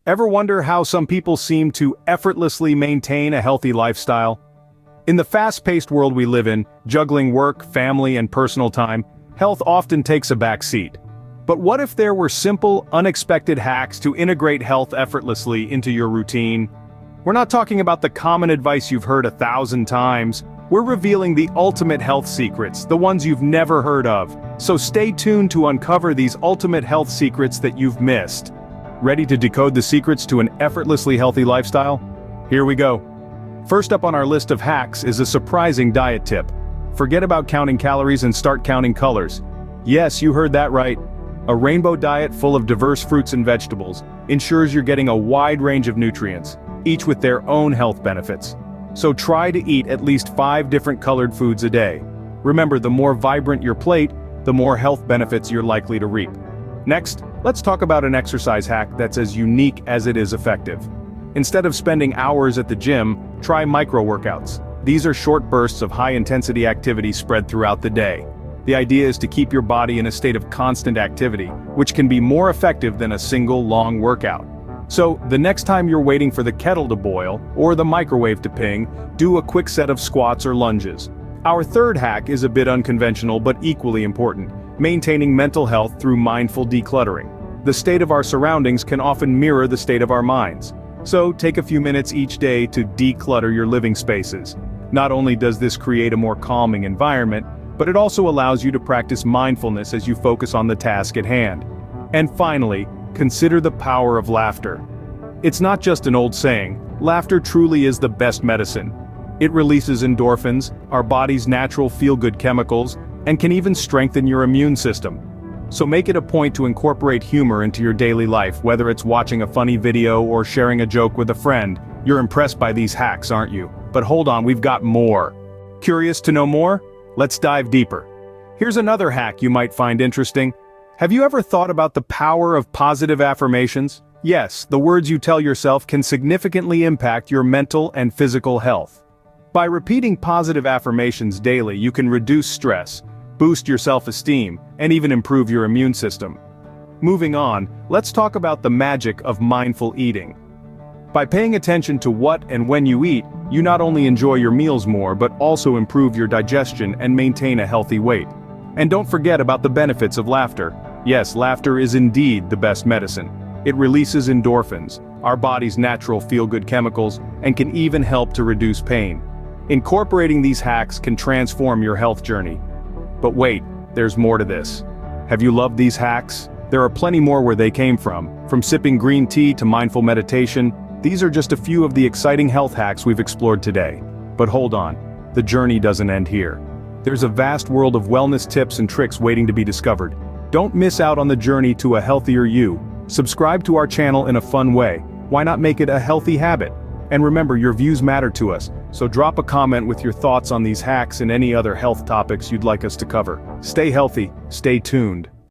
Ever wonder how some people seem to effortlessly maintain a healthy lifestyle? In the fast-paced world we live in, juggling work, family, and personal time, health often takes a back seat. But what if there were simple, unexpected hacks to integrate health effortlessly into your routine? We're not talking about the common advice you've heard 1,000 times. We're revealing the ultimate health secrets, the ones you've never heard of. So stay tuned to uncover these ultimate health secrets that you've missed. Ready to decode the secrets to an effortlessly healthy lifestyle? Here we go. First up on our list of hacks is a surprising diet tip. Forget about counting calories and start counting colors. Yes, you heard that right. A rainbow diet full of diverse fruits and vegetables ensures you're getting a wide range of nutrients, each with their own health benefits. So try to eat at least 5 different colored foods a day. Remember, the more vibrant your plate, the more health benefits you're likely to reap. Next, let's talk about an exercise hack that's as unique as it is effective. Instead of spending hours at the gym, try micro-workouts. These are short bursts of high-intensity activity spread throughout the day. The idea is to keep your body in a state of constant activity, which can be more effective than a single long workout. So, the next time you're waiting for the kettle to boil, or the microwave to ping, do a quick set of squats or lunges. Our third hack is a bit unconventional but equally important: maintaining mental health through mindful decluttering. The state of our surroundings can often mirror the state of our minds. So, take a few minutes each day to declutter your living spaces. Not only does this create a more calming environment, but it also allows you to practice mindfulness as you focus on the task at hand. And finally, consider the power of laughter. It's not just an old saying, laughter truly is the best medicine. It releases endorphins, our body's natural feel-good chemicals, and can even strengthen your immune system. So make it a point to incorporate humor into your daily life, whether it's watching a funny video or sharing a joke with a friend. You're impressed by these hacks, aren't you? But hold on, we've got more. Curious to know more? Let's dive deeper. Here's another hack you might find interesting. Have you ever thought about the power of positive affirmations? Yes, the words you tell yourself can significantly impact your mental and physical health. By repeating positive affirmations daily, you can reduce stress, boost your self-esteem, and even improve your immune system. Moving on, let's talk about the magic of mindful eating. By paying attention to what and when you eat, you not only enjoy your meals more but also improve your digestion and maintain a healthy weight. And don't forget about the benefits of laughter. Yes, laughter is indeed the best medicine. It releases endorphins, our body's natural feel-good chemicals, and can even help to reduce pain. Incorporating these hacks can transform your health journey. But wait, there's more to this. Have you loved these hacks? There are plenty more where they came from sipping green tea to mindful meditation. These are just a few of the exciting health hacks we've explored today. But hold on, the journey doesn't end here. There's a vast world of wellness tips and tricks waiting to be discovered. Don't miss out on the journey to a healthier you. Subscribe to our channel in a fun way. Why not make it a healthy habit? And remember, your views matter to us, so drop a comment with your thoughts on these hacks and any other health topics you'd like us to cover. Stay healthy, stay tuned.